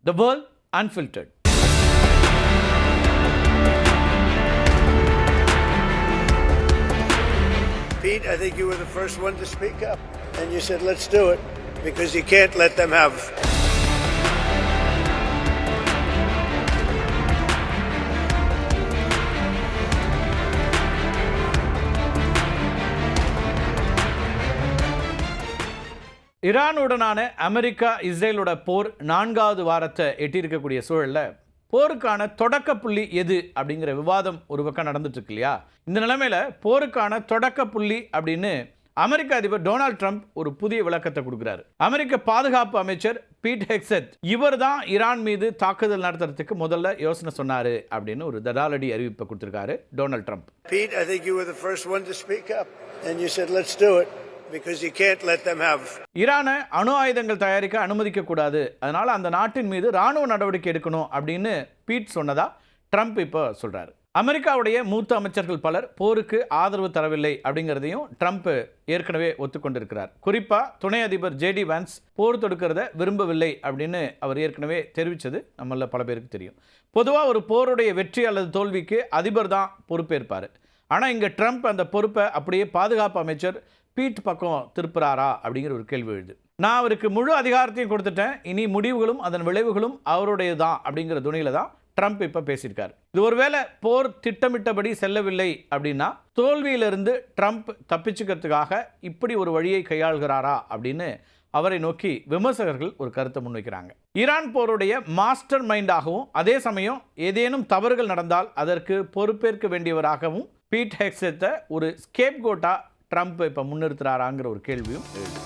The World Unfiltered. Pete, I think you were the first one to speak up, and you said, let's do it, because you can't let them have. ஈரானுடனான America இஸ்ரேலோட போர் 4வது வாரத்தை எட்டியிருக்கக்கூடிய சூழலில் போருக்கான தொடக்க புள்ளி எது அப்படிங்கிற விவாதம் ஒரு பக்கம் நடந்துட்டு இருக்கு இல்லையா? இந்த நிலைமையில் போருக்கான தொடக்க புள்ளி அப்படின்னு அமெரிக்க அதிபர் டொனால்ட் ட்ரம்ப் ஒரு புதிய விளக்கத்தை கொடுக்குறாரு. அமெரிக்க பாதுகாப்பு அமைச்சர் பீட் ஹெக்ஸெத் இவர் தான் ஈரான் மீது தாக்குதல் நடத்துறதுக்கு முதல்ல யோசனை சொன்னாரு அப்படின்னு ஒரு தடாலடி அறிவிப்பை கொடுத்திருக்காரு Donald Trump. Pete, I think you were the first one to speak up, and you said, let's do it. Because you can't let them have. ஈரானை அணு ஆயுதங்கள் தயாரிக்க அனுமதிக்க கூடாது, அதனால அந்த நாட்டின் மீது ராணுவ நடவடிக்கை எடுக்கணும் அப்படின்னு பீட் சொன்னதா ட்ரம்ப் இப்போ சொல்றாரு. அமெரிக்காவுடைய மூத்த அமைச்சர்கள் பலர் போருக்கு ஆதரவு தரவில்லை அப்படிங்கிறதையும் ட்ரம்ப் ஏற்கனவே ஒத்துக்கொண்டிருக்கிறார். குறிப்பா துணை அதிபர் ஜேடி வான்ஸ் போர் தொடுக்கிறத விரும்பவில்லை அப்படின்னு அவர் ஏற்கனவே தெரிவித்தது நம்மள பல பேருக்கு தெரியும். பொதுவாக ஒரு போருடைய வெற்றி அல்லது தோல்விக்கு அதிபர் தான் பொறுப்பேற்பார். ஆனால் இங்கே ட்ரம்ப் அந்த பொறுப்பை அப்படியே பாதுகாப்பு அமைச்சர் பீட் பக்கம் திருப்புறாரா அப்படிங்கிற ஒரு கேள்வி எழுது. நான் அவருக்கு முழு அதிகாரத்தையும் கொடுத்துட்டேன், இனி முடிவுகளும் அதன் விளைவுகளும் அவருடைய தான் அப்படிங்கிற துணியில தான் ட்ரம்ப் இப்போ பேசியிருக்காரு. இது ஒருவேளை போர் திட்டமிட்டபடி செல்லவில்லை அப்படின்னா தோல்வியிலிருந்து ட்ரம்ப் தப்பிச்சுக்கிறதுக்காக இப்படி ஒரு வழியை கையாளுகிறாரா அப்படின்னு அவரை நோக்கி விமர்சகர்கள் ஒரு கருத்தை முன்வைக்கிறாங்க. ஈரான் போருடைய மாஸ்டர் மைண்டாகவும் அதே சமயம் ஏதேனும் தவறுகள் நடந்தால் அதற்கு பொறுப்பேற்க வேண்டியவராகவும் பீட் ஹெக்ஸெத்தை ஒரு ஸ்கேப் கோட்டா ட்ரம்ப் இப்போ முன்னிறுத்துறாராங்கிற ஒரு கேள்வியும் எழுது.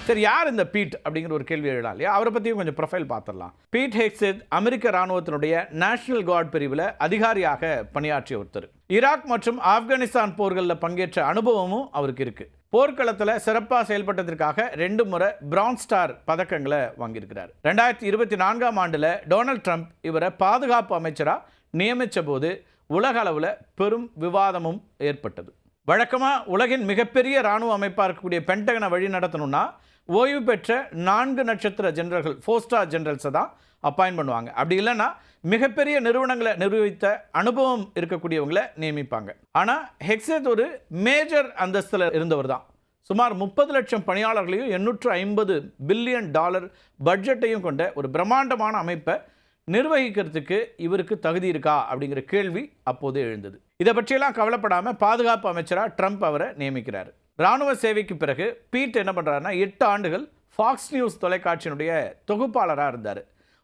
சரி, யார் இந்த பீட் அப்படிங்கிற ஒரு கேள்வி எழுதலாம் இல்லையா? அவரை பற்றியும் கொஞ்சம் ப்ரொஃபைல் பார்த்துடலாம். பீட் ஹெக்ஸெத் அமெரிக்க இராணுவத்தினுடைய நேஷனல் கார்டு பிரிவில் அதிகாரியாக பணியாற்றிய ஒருத்தர். ஈராக் மற்றும் ஆப்கானிஸ்தான் போர்களில் பங்கேற்ற அனுபவமும் அவருக்கு இருக்கு. போர்க்களத்தில் சிறப்பாக செயல்பட்டதற்காக 2 முறை பிரான்ஸ் ஸ்டார் பதக்கங்களை வாங்கியிருக்கிறார். 2024ஆம் ஆண்டில் டொனால்ட் ட்ரம்ப் இவரை பாதுகாப்பு அமைச்சராக நியமித்த போது உலக அளவில் பெரும் விவாதமும் ஏற்பட்டது. வழக்கமாக உலகின் மிகப்பெரிய இராணுவ அமைப்பாக இருக்கக்கூடிய பென்டகனை வழி நடத்தணும்னா ஓய்வு பெற்ற 4 நட்சத்திர ஜெனரல்கள் 4 ஸ்டார் ஜெனரல்ஸை தான் அப்பாயின்ட் பண்ணுவாங்க. அப்படி இல்லைன்னா மிகப்பெரிய நிறுவனங்களை நிர்வகித்த அனுபவம் இருக்கக்கூடியவங்களை நியமிப்பாங்க. ஆனால் ஹெக்ஸெத் ஒரு மேஜர் அந்தஸ்தில் இருந்தவர் தான். சுமார் 30 லட்சம் பணியாளர்களையும் $850 பில்லியன் பட்ஜெட்டையும் கொண்ட ஒரு பிரம்மாண்டமான அமைப்பை நிர்வகிக்கிறதுக்கு இவருக்கு தகுதி இருக்கா அப்படிங்கிற கேள்வி அப்போதே எழுந்தது. இதை பற்றியெல்லாம் கவலைப்படாமல் பாதுகாப்பு அமைச்சராக ட்ரம்ப் அவரை நியமிக்கிறார். இராணுவ சேவைக்கு பிறகு பீட் என்ன பண்ணுறாருன்னா 8 ஆண்டுகள் ஃபாக்ஸ் நியூஸ் தொலைக்காட்சியினுடைய தொகுப்பாளராக இருந்தார்.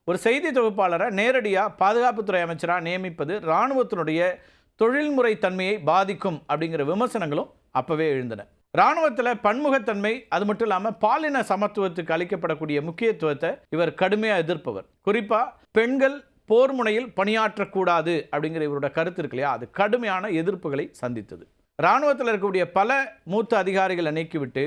ஒரு செய்தி தொகுப்பாளரை நேரடியாக பாதுகாப்புத்துறை அமைச்சராக நியமிப்பது இராணுவத்தினுடைய தொழில்முறை தன்மையை பாதிக்கும் அப்படிங்கிற விமர்சனங்களும் அப்போவே எழுந்தன. இராணுவத்தில் பன்முகத்தன்மை, அது மட்டும் இல்லாமல் பாலின சமத்துவத்துக்கு அளிக்கப்படக்கூடிய முக்கியத்துவத்தை இவர் கடுமையாக எதிர்ப்பவர். குறிப்பாக பெண்கள் போர் முனையில் பணியாற்றக்கூடாது அப்படிங்கிற இவரோட கருத்து இருக்கு இல்லையா, அது கடுமையான எதிர்ப்புகளை சந்தித்தது. இராணுவத்தில் இருக்கக்கூடிய பல மூத்த அதிகாரிகளை நீக்கிவிட்டு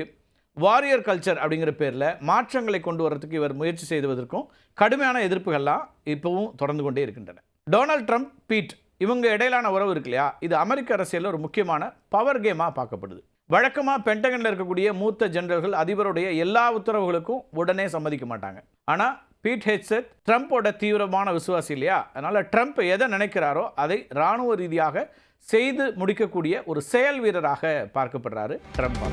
வாரியர் கல்ச்சர் அப்படிங்கிற பேரில் மாற்றங்களை கொண்டு வரதுக்கு இவர் முயற்சி செய்வதற்கும் கடுமையான எதிர்ப்புகள்லாம் இப்போவும் தொடர்ந்து கொண்டே இருக்கின்றன. டொனால்ட் ட்ரம்ப், பீட் இவங்க இடையிலான உறவு இருக்கு இல்லையா, இது அமெரிக்க அரசியலில் ஒரு முக்கியமான பவர் கேமாக பார்க்கப்படுது. வழக்கமாக பென்டகனில் இருக்கக்கூடிய மூத்த ஜெனரல்கள் அதிபருடைய எல்லா உத்தரவுகளுக்கும் உடனே சம்மதிக்க மாட்டாங்க. ஆனால் பீட் ஹெக்ஸெத் ட்ரம்ப்போட தீவிரமான விசுவாசி இல்லையா, அதனால் ட்ரம்ப் எதை நினைக்கிறாரோ அதை இராணுவ ரீதியாக செய்து முடிக்கக்கூடிய ஒரு செயல் வீரராக பார்க்கப்படுறாரு ட்ரம்ப்.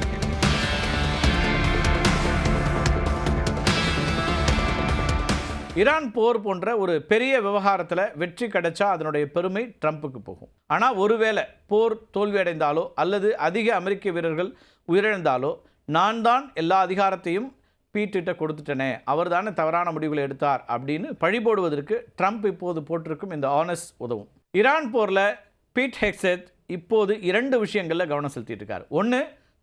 ஈரான் போர் போன்ற ஒரு பெரிய விவகாரத்தில் வெற்றி கிடைச்சா அதனுடைய பெருமை ட்ரம்ப்புக்கு போகும். ஆனால் ஒருவேளை போர் தோல்வியடைந்தாலோ அல்லது அதிக அமெரிக்க வீரர்கள் உயிரிழந்தாலோ நான் தான் எல்லா அதிகாரத்தையும் பீட்டிட்ட கொடுத்துட்டேனே, அவர் தானே தவறான முடிவுகளை எடுத்தார் அப்படின்னு பழி போடுவதற்கு ட்ரம்ப் இப்போது போட்டிருக்கும் இந்த ஆனஸ் உதவும். ஈரான் போரில் பீட் ஹெக்ஸெத் இப்போது 2 விஷயங்களில் கவனம் செலுத்திட்டு இருக்கார். ஒன்று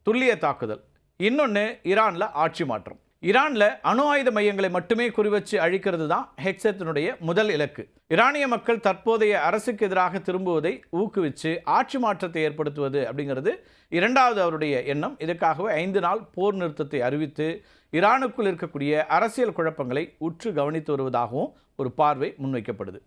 துல்லிய தாக்குதல், இன்னொன்று ஈரானில் ஆட்சி மாற்றம். ஈரானில் அணு ஆயுத மையங்களை மட்டுமே குறிவச்சு அழிக்கிறது தான் ஹெக்ஸெத்தினுடைய முதல் இலக்கு. ஈரானிய மக்கள் தற்போதைய அரசுக்கு எதிராக திரும்புவதை ஊக்குவிச்சு ஆட்சி மாற்றத்தை ஏற்படுத்துவது அப்படிங்கிறது 2வது அவருடைய எண்ணம். இதற்காகவே 5 நாள் போர் நிறுத்தத்தை அறிவித்து ஈரானுக்குள் இருக்கக்கூடிய அரசியல் குழப்பங்களை உற்று கவனித்து வருவதாகவும் ஒரு பார்வை முன்வைக்கப்படுது.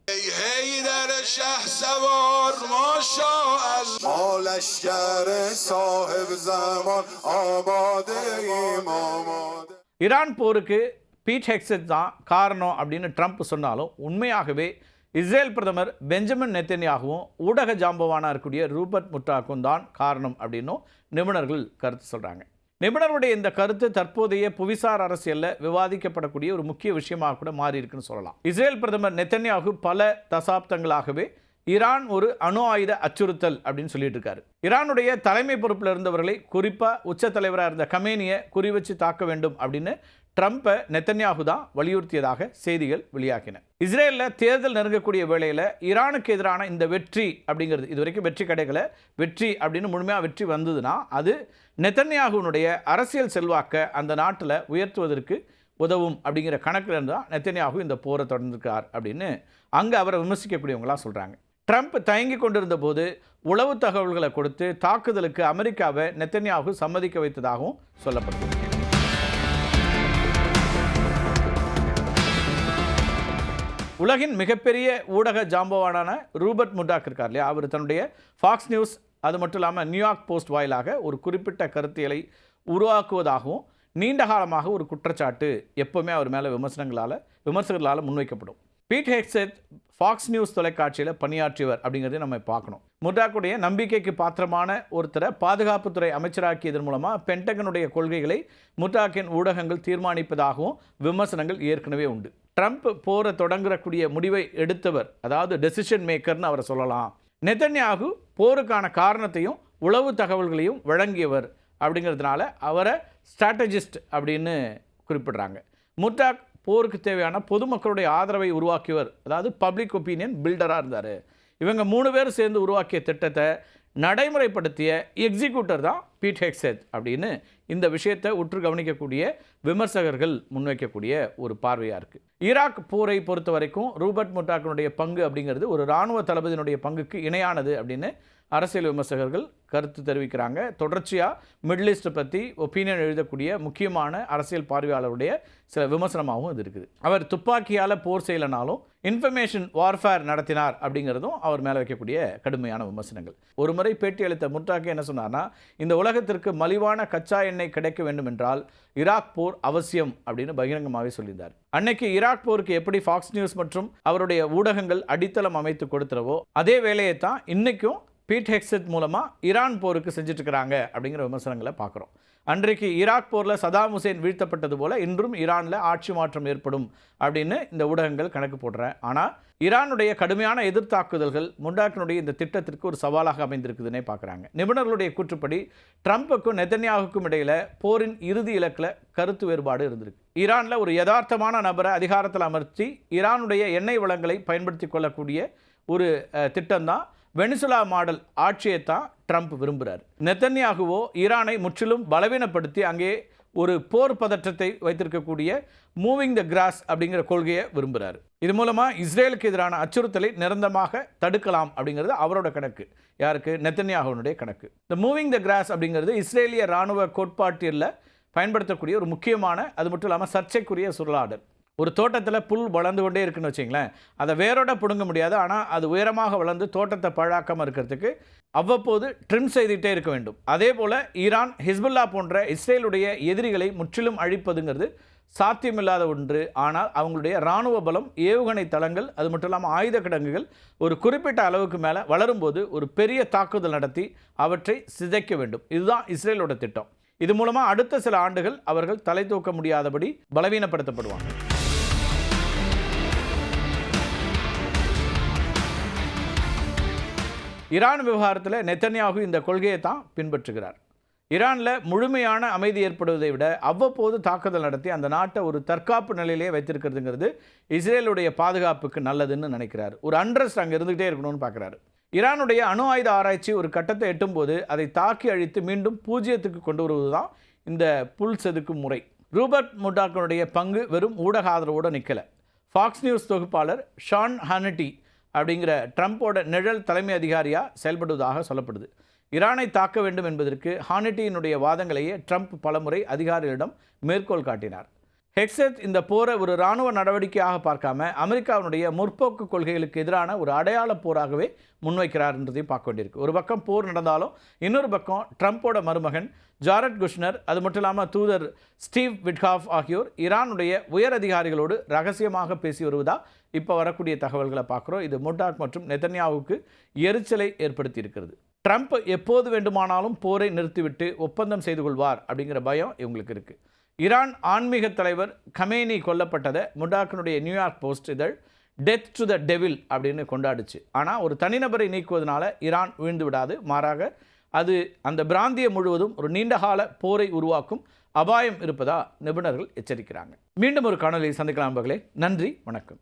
ஈரான் போருக்கு பீட் ஹெக்ஸெட் தான் காரணம் அப்படின்னு ட்ரம்ப் சொன்னாலும் உண்மையாகவே இஸ்ரேல் பிரதமர் பெஞ்சமின் நெத்தன்யாகுவும் ஊடக ஜாம்பவானா இருக்கக்கூடிய ரூபர்ட் முர்டாக்கும் தான் காரணம் அப்படின்னும் நிபுணர்கள் கருத்து சொல்கிறாங்க. நிபுணர்களுடைய இந்த கருத்து தற்போதைய புவிசார் அரசியலில் விவாதிக்கப்படக்கூடிய ஒரு முக்கிய விஷயமாக கூட மாறி இருக்குன்னு சொல்லலாம். இஸ்ரேல் பிரதமர் நெத்தன்யாகு பல தசாப்தங்களாகவே ஈரான் ஒரு அணு ஆயுத அச்சுறுத்தல் அப்படின்னு சொல்லிட்டு இருக்காரு. ஈரானுடைய தலைமை பொறுப்பில் இருந்தவர்களை, குறிப்பாக உச்ச தலைவராக இருந்த கமேனியை குறி வச்சு தாக்க வேண்டும் அப்படின்னு ட்ரம்பை நெத்தன்யாகு தான் வலியுறுத்தியதாக செய்திகள் வெளியாகின. இஸ்ரேலில் தேர்தல் நெருங்கக்கூடிய வேளையில் ஈரானுக்கு எதிரான இந்த வெற்றி அப்படிங்கிறது, இது வரைக்கும் வெற்றி கிடைக்கல, வெற்றி அப்படின்னு முழுமையாக வெற்றி வந்ததுன்னா அது நெத்தன்யாகுனுடைய அரசியல் செல்வாக்கை அந்த நாட்டில் உயர்த்துவதற்கு உதவும் அப்படிங்கிற கணக்கில் இருந்து தான் நெத்தன்யாகு இந்த போரை தொடர்ந்துருக்கார் அப்படின்னு அங்கே அவரை விமர்சிக்கக்கூடியவங்களாம் சொல்கிறாங்க. ட்ரம்ப் தயங்கி கொண்டிருந்த போது உளவு தகவல்களை கொடுத்து தாக்குதலுக்கு அமெரிக்காவை நெத்தன்யாகு சம்மதிக்க வைத்ததாகவும் சொல்லப்படுது. உலகின் மிகப்பெரிய ஊடக ஜாம்பவானான ரூபர்ட் முர்டாக் இருக்கார் இல்லையா, அவர் தன்னுடைய ஃபாக்ஸ் நியூஸ் அது மட்டும் இல்லாமல் நியூயார்க் போஸ்ட் வாயிலாக ஒரு குறிப்பிட்ட கருத்தியலை உருவாக்குவதாகவும் நீண்ட காலமாக ஒரு குற்றச்சாட்டு எப்போவுமே அவர் மேலே விமர்சகர்களால் முன்வைக்கப்படும். பீட் ஹெக்ஸெட் ஃபாக்ஸ் நியூஸ் தொலைக்காட்சியில் பணியாற்றியவர் அப்படிங்கிறதையும் நம்ம பார்க்கணும். முர்டாக்குடைய நம்பிக்கைக்கு பாத்திரமான ஒருத்தரை பாதுகாப்புத்துறை அமைச்சராக்கியதன் மூலமாக பென்டகனுடைய கொள்கைகளை முர்டாக்கின் ஊடகங்கள் தீர்மானிப்பதாகவும் விமர்சனங்கள் ஏற்கனவே உண்டு. ட்ரம்ப் போரை தொடங்கக்கூடிய முடிவை எடுத்தவர், அதாவது டெசிஷன் மேக்கர்னு அவரை சொல்லலாம். நெத்தன்யாகு போருக்கான காரணத்தையும் உளவு தகவல்களையும் வழங்கியவர் அப்படிங்கிறதுனால அவரை ஸ்ட்ராட்டஜிஸ்ட் அப்படின்னு குறிப்பிடுறாங்க. முர்டாக் போருக்கு தேவையான பொதுமக்களுடைய ஆதரவை உருவாக்கியவர், அதாவது பப்ளிக் ஒப்பீனியன் பில்டராக இருந்தார். இவங்க 3 பேர் சேர்ந்து உருவாக்கிய திட்டத்தை நடைமுறைப்படுத்திய எக்ஸிக்யூட்டர் தான் பீட் ஹெக்ஸெட் அப்படின்னு இந்த விஷயத்தை உற்று கவனிக்கக்கூடிய விமர்சகர்கள் முன்வைக்கக்கூடிய ஒரு பார்வையாக இருக்குது. ஈராக் போரை பொறுத்த வரைக்கும் ரூபர்ட் முர்டாக்கினுடைய பங்கு அப்படிங்கிறது ஒரு இராணுவ தளபதியினுடைய பங்குக்கு இணையானது அப்படின்னு அரசியல் விமர்சகர்கள் கருத்து தெரிவிக்கிறாங்க. தொடர்ச்சியாக மிடில் ஈஸ்ட்டை பற்றி ஒப்பீனியன் எழுதக்கூடிய முக்கியமான அரசியல் பார்வையாளருடைய சில விமர்சனமாகவும் இது இருக்குது. அவர் துப்பாக்கியால் போர் செய்யலைனாலும் இன்ஃபர்மேஷன் வார்ஃபேர் நடத்தினார் அப்படிங்கிறதும் அவர் மேலே வைக்கக்கூடிய கடுமையான விமர்சனங்கள். ஒரு முறை பேட்டி அளித்த முர்டாக் என்ன சொன்னார்னா, இந்த உலகத்திற்கு மலிவான கச்சா எண்ணெய் கிடைக்க வேண்டும் என்றால் ஈராக் போர் அவசியம் அப்படின்னு பகிரங்கமாகவே சொல்லியிருந்தார். அன்னைக்கு ஈராக் போருக்கு எப்படி ஃபாக்ஸ் நியூஸ் மற்றும் அவருடைய ஊடகங்கள் அடித்தளம் அமைத்து கொடுத்துறவோ அதே வேலையை தான் இன்றைக்கும் பீட் ஹெக்ஸெட் மூலமாக ஈரான் போருக்கு செஞ்சுட்டு இருக்கிறாங்க அப்படிங்கிற விமர்சனங்களை பார்க்குறோம். அன்றைக்கு ஈராக் போரில் சதாம் ஹுசேன் வீழ்த்தப்பட்டது போல் இன்றும் ஈரானில் ஆட்சி மாற்றம் ஏற்படும் அப்படின்னு இந்த ஊடகங்கள் கணக்கு போடுறேன். ஆனால் ஈரானுடைய கடுமையான எதிர்த்தாக்குதல்கள் முர்டாக்கினுடைய இந்த திட்டத்திற்கு ஒரு சவாலாக அமைந்திருக்குதுன்னே பார்க்குறாங்க. நிபுணர்களுடைய கூற்றுப்படி ட்ரம்புக்கும் நெத்தன்யாகுக்கும் இடையில் போரின் இறுதி இலக்கில் கருத்து வேறுபாடு இருந்திருக்கு. ஈரானில் ஒரு யதார்த்தமான நபரை அதிகாரத்தில் அமர்த்தி ஈரானுடைய எண்ணெய் வளங்களை பயன்படுத்தி கொள்ளக்கூடிய ஒரு திட்டம்தான் வெனிசுலா மாடல் ஆட்சியை தான் ட்ரம்ப் விரும்புகிறார். நெத்தன்யாகுவோ ஈரானை முற்றிலும் பலவீனப்படுத்தி அங்கே ஒரு போர் பதற்றத்தை வைத்திருக்கக்கூடிய மூவிங் த கிராஸ் அப்படிங்கிற கொள்கையை விரும்புகிறார். இது மூலமாக இஸ்ரேலுக்கு எதிரான அச்சுறுத்தலை நிரந்தரமாக தடுக்கலாம் அப்படிங்கிறது அவரோட கணக்கு. யாருக்கு? நெத்தன்யாகுனுடைய கணக்கு. இந்த மூவிங் த கிராஸ் அப்படிங்கிறது இஸ்ரேலிய இராணுவ கோட்பாட்டில் பயன்படுத்தக்கூடிய ஒரு முக்கியமான, அது மட்டும் இல்லாமல் சர்ச்சைக்குரிய சொல்லாடல். ஒரு தோட்டத்தில் புல் வளர்ந்து கொண்டே இருக்குன்னு வச்சிங்களேன், அதை வேரோட பிடுங்க முடியாது. ஆனால் அது உயரமாக வளர்ந்து தோட்டத்தை பழாக்காமல் இருக்கிறதுக்கு அவ்வப்போது ட்ரிம் செய்துகிட்டே இருக்க வேண்டும். அதே போல் ஈரான், ஹிஸ்புல்லா போன்ற இஸ்ரேலுடைய எதிரிகளை முற்றிலும் அழிப்பதுங்கிறது சாத்தியமில்லாத ஒன்று. ஆனால் அவங்களுடைய இராணுவ பலம், ஏவுகணை தளங்கள், அது மட்டும் இல்லாமல் ஆயுத கிடங்குகள் ஒரு குறிப்பிட்ட அளவுக்கு மேலே வளரும்போது ஒரு பெரிய தாக்குதல் நடத்தி அவற்றை சிதைக்க வேண்டும். இதுதான் இஸ்ரேலோட திட்டம். இது மூலமாக அடுத்த சில ஆண்டுகள் அவர்கள் தலை தூக்க முடியாதபடி பலவீனப்படுத்தப்படுவாங்க. ஈரான் விவகாரத்தில் நெத்தன்யாகு இந்த கொள்கையை தான் பின்பற்றுகிறார். ஈரானில் முழுமையான அமைதி ஏற்படுவதை விட அவ்வப்போது தாக்குதல் நடத்தி அந்த நாட்டை ஒரு தற்காப்பு நிலையிலே வைத்திருக்கிறதுங்கிறது இஸ்ரேலுடைய பாதுகாப்புக்கு நல்லதுன்னு நினைக்கிறார். ஒரு அண்ட்ரஸ்ட் அங்கே இருந்துகிட்டே இருக்கணும்னு பார்க்குறாரு. ஈரானுடைய அணு ஆயுத ஆராய்ச்சி ஒரு கட்டத்தை எட்டும்போது அதை தாக்கி அழித்து மீண்டும் பூஜ்ஜியத்துக்கு கொண்டு வருவது தான் இந்த புல் செதுக்கும் முறை. ரூபர்ட் முர்டாக்கினுடைய பங்கு வெறும் ஊடக ஆதரவோடு நிற்கலை. ஃபாக்ஸ் நியூஸ் தொகுப்பாளர் ஷான் ஹானட்டி அப்படிங்கிற ட்ரம்போட நிழல் தலைமை அதிகாரியாக செயல்படுவதாக சொல்லப்படுது. ஈரானை தாக்க வேண்டும் என்பதற்கு ஹானட்டியினுடைய வாதங்களையே ட்ரம்ப் பலமுறை அதிகாரிகளிடம் மேற்கோள் காட்டினார். ஹெக்ஸத் இந்த போரை ஒரு இராணுவ நடவடிக்கையாக பார்க்காம அமெரிக்காவினுடைய முற்போக்கு கொள்கைகளுக்கு எதிரான ஒரு அடையாள போராகவே முன்வைக்கிறார்ன்றதையும் பார்க்க வேண்டியிருக்கு. ஒரு பக்கம் போர் நடந்தாலும் இன்னொரு பக்கம் ட்ரம்ப்போட மருமகன் ஜாரட் குஷ்னர், அது மட்டும் இல்லாமல் தூதர் ஸ்டீவ் விட்காஃப் ஆகியோர் ஈரானுடைய உயர் அதிகாரிகளோடு ரகசியமாக பேசி வருவதா இப்போ வரக்கூடிய தகவல்களை பார்க்குறோம். இது முர்டாக் மற்றும் நெதன்யாவுக்கு எரிச்சலை ஏற்படுத்தி இருக்கிறது. ட்ரம்ப் எப்போது வேண்டுமானாலும் போரை நிறுத்திவிட்டு ஒப்பந்தம் செய்து கொள்வார் அப்படிங்கிற பயம் இவங்களுக்கு இருக்குது. ஈரான் ஆன்மீக தலைவர் கமேனி கொல்லப்பட்டதை முர்டாக்கினுடைய நியூயார்க் போஸ்ட் இதழ் டெத் டு த டெவில் அப்படின்னு கொண்டாடுச்சு. ஆனால் ஒரு தனிநபரை நீக்குவதனால ஈரான் வீழ்ந்து விடாது, மாறாக அது அந்த பிராந்தியம் முழுவதும் ஒரு நீண்டகால போரை உருவாக்கும் அபாயம் இருப்பதா நிபுணர்கள் எச்சரிக்கிறாங்க. மீண்டும் ஒரு காணொலியை சந்திக்கலாம். நன்றி, வணக்கம்.